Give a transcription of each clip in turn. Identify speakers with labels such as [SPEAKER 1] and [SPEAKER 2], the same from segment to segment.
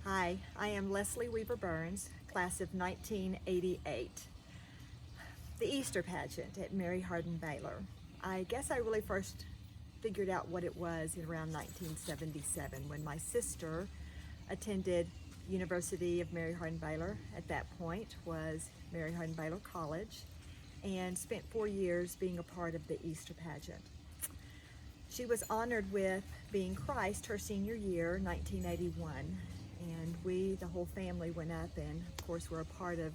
[SPEAKER 1] Hi, I am Lesley Burns, class of 1988. The Easter pageant at Mary Hardin-Baylor. I guess I really first figured out what it was in around 1977 when my sister attended University of Mary Hardin-Baylor. At that point was Mary Hardin-Baylor College, and spent 4 years being a part of the Easter pageant. She was honored with being Christ her senior year, 1981. And we, the whole family, went up and, of course, were a part of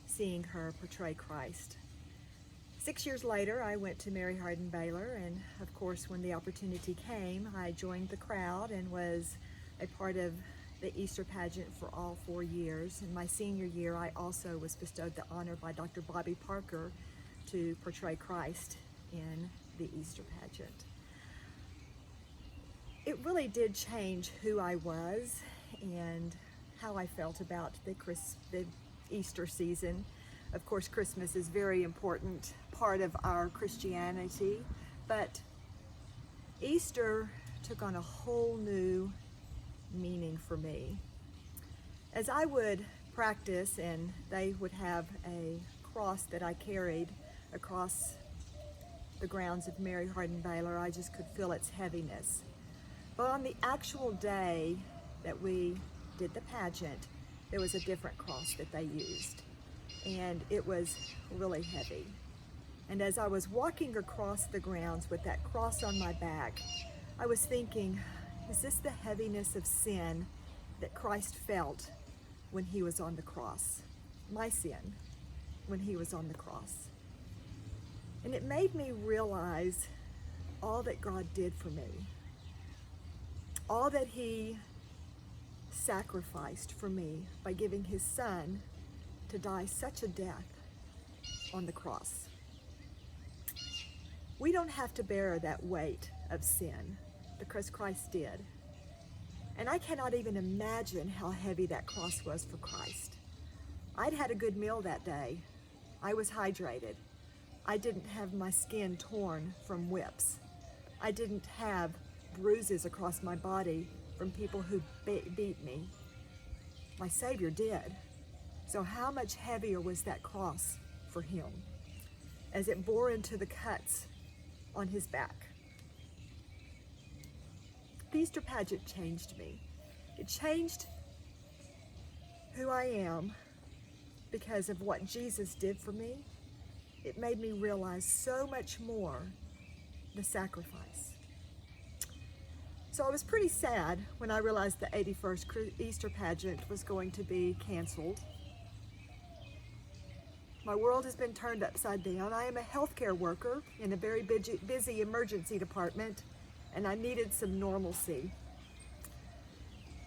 [SPEAKER 1] seeing her portray Christ. 6 years later, I went to Mary Hardin-Baylor, and, of course, when the opportunity came, I joined the crowd and was a part of the Easter pageant for all 4 years. In my senior year, I also was bestowed the honor by Dr. Bobby Parker to portray Christ in the Easter pageant. It really did change who I was and how I felt about the Easter season. Of course, Christmas is a very important part of our Christianity, but Easter took on a whole new meaning for me. As I would practice, and they would have a cross that I carried across the grounds of Mary Hardin-Baylor, I just could feel its heaviness. But on the actual day that we did the pageant, there was a different cross that they used, and it was really heavy. And as I was walking across the grounds with that cross on my back, I was thinking, is this the heaviness of sin that Christ felt when he was on the cross? My sin, when he was on the cross. And it made me realize all that God did for me, all that he sacrificed for me by giving his son to die such a death on the cross. We don't have to bear that weight of sin because Christ did. And I cannot even imagine how heavy that cross was for Christ. I'd had a good meal that day. I was hydrated. I didn't have my skin torn from whips. I didn't have bruises across my body from people who beat me. My Savior did. So how much heavier was that cross for him as it bore into the cuts on his back? The Easter pageant changed me. It changed who I am because of what Jesus did for me. It made me realize so much more the sacrifice. So I was pretty sad when I realized the 81st Easter pageant was going to be canceled. My world has been turned upside down. I am a healthcare worker in a very busy emergency department, and I needed some normalcy.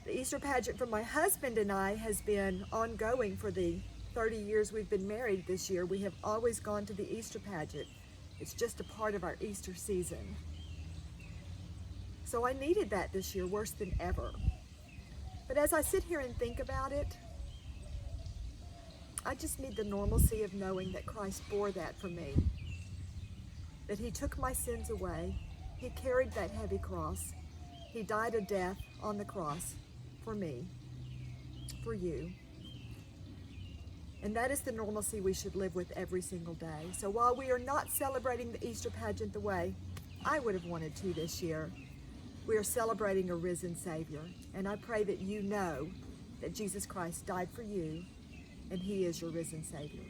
[SPEAKER 1] The Easter pageant for my husband and I has been ongoing for the 30 years we've been married this year. We have always gone to the Easter pageant. It's just a part of our Easter season. So I needed that this year worse than ever. But as I sit here and think about it, I just need the normalcy of knowing that Christ bore that for me, that he took my sins away. He carried that heavy cross. He died a death on the cross for me, for you. And that is the normalcy we should live with every single day. So while we are not celebrating the Easter pageant the way I would have wanted to this year, we are celebrating a risen Savior. And I pray that you know that Jesus Christ died for you and he is your risen Savior.